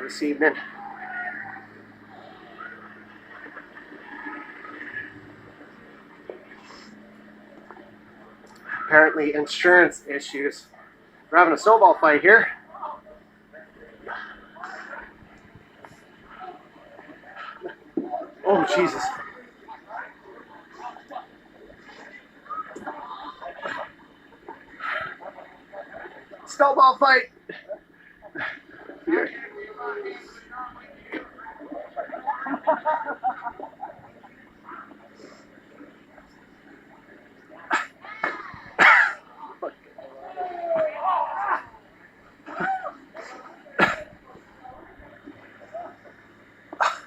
this evening. Apparently insurance issues. We're having a snowball fight here. Oh, Jesus. Snowball fight. Here.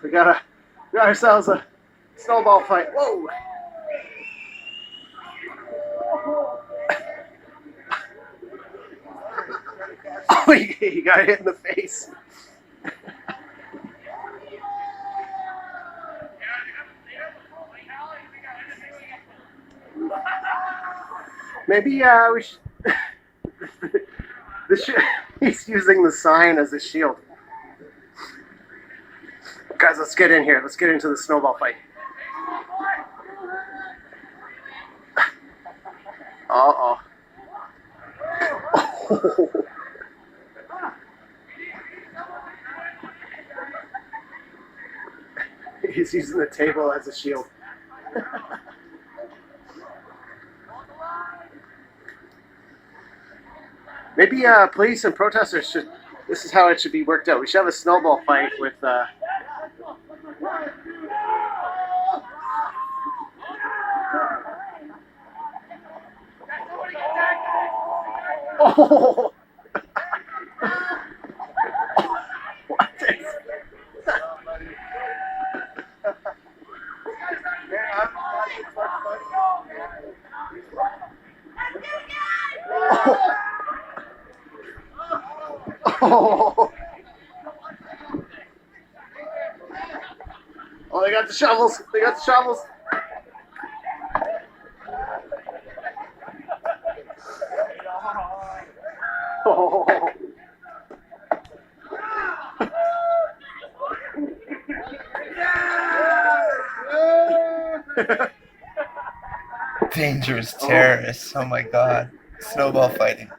We got ourselves a snowball fight. Whoa! Oh, he got hit in the face. Maybe we should. He's using the sign as a shield. Guys, let's get in here. Let's get into the snowball fight. Uh-oh. He's using the table as a shield. Maybe police and protesters should. This is how it should be worked out. We should have a snowball fight with. Oh! What is? Oh! Oh, they got the shovels. They got the shovels. Oh. Dangerous terrorists. Oh my god. Snowball fighting.